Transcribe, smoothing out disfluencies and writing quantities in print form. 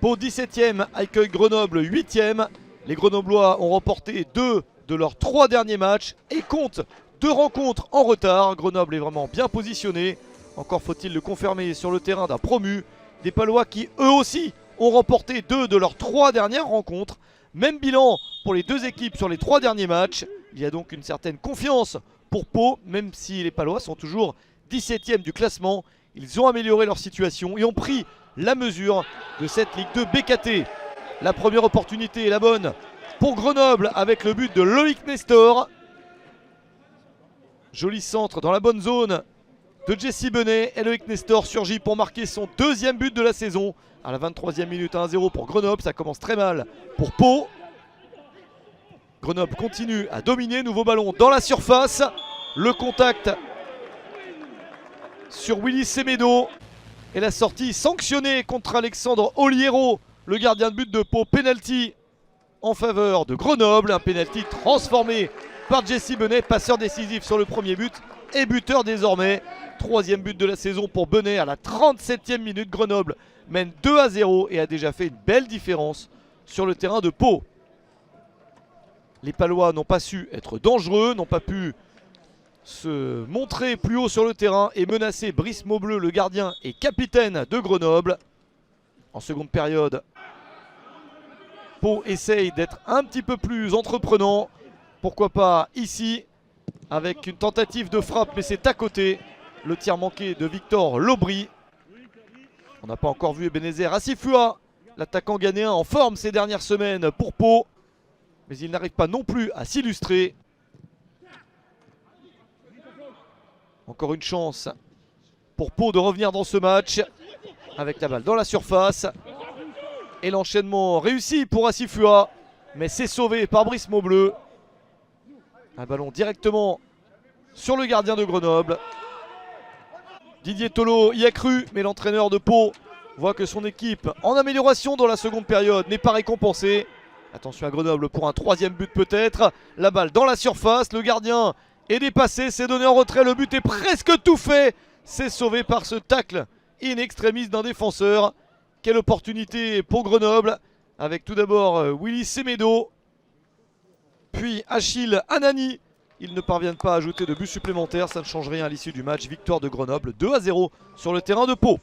Pau 17e accueille Grenoble 8e. Les Grenoblois ont remporté 2 de leurs 3 derniers matchs et comptent 2 rencontres en retard. Grenoble est vraiment bien positionné. Encore faut-il le confirmer sur le terrain d'un promu. Des Palois qui eux aussi ont remporté 2 de leurs 3 dernières rencontres. Même bilan pour les deux équipes sur les 3 derniers matchs. Il y a donc une certaine confiance pour Pau, même si les Palois sont toujours 17e du classement. Ils ont amélioré leur situation et ont pris la mesure de cette Ligue 2 BKT. La première opportunité est la bonne pour Grenoble avec le but de Loïc Nestor. Joli centre dans la bonne zone de Jesse Benet. Et Loïc Nestor surgit pour marquer son deuxième but de la saison. À la 23e minute, 1-0 pour Grenoble. Ça commence très mal pour Pau. Grenoble continue à dominer. Nouveau ballon dans la surface. Le contact sur Willy Semedo. Et la sortie sanctionnée contre Alexandre Oliero, le gardien de but de Pau. Penalty en faveur de Grenoble. Un penalty transformé par Jesse Benet, passeur décisif sur le premier but et buteur désormais. Troisième but de la saison pour Benet à la 37e minute. Grenoble mène 2-0 et a déjà fait une belle différence sur le terrain de Pau. Les Palois n'ont pas su être dangereux, n'ont pas pu se montrer plus haut sur le terrain et menacer Brice Maubleu, le gardien et capitaine de Grenoble. En seconde période, Pau essaye d'être un petit peu plus entreprenant. Pourquoi pas ici, avec une tentative de frappe, mais c'est à côté. Le tir manqué de Victor Lobry. On n'a pas encore vu Ebenezer Assifua, l'attaquant ghanéen en forme ces dernières semaines pour Pau. Mais il n'arrive pas non plus à s'illustrer. Encore une chance pour Pau de revenir dans ce match avec la balle dans la surface. Et l'enchaînement réussi pour Assifua, mais c'est sauvé par Brice Maubleu. Un ballon directement sur le gardien de Grenoble. Didier Tolo y a cru, mais l'entraîneur de Pau voit que son équipe en amélioration dans la seconde période n'est pas récompensée. Attention à Grenoble pour un troisième but peut-être. La balle dans la surface, le gardien est dépassé, c'est donné en retrait, le but est presque tout fait. C'est sauvé par ce tacle in extremis d'un défenseur. Quelle opportunité pour Grenoble, avec tout d'abord Willy Semedo, puis Achille Anani. Ils ne parviennent pas à ajouter de but supplémentaire, ça ne change rien à l'issue du match. Victoire de Grenoble 2-0 sur le terrain de Pau.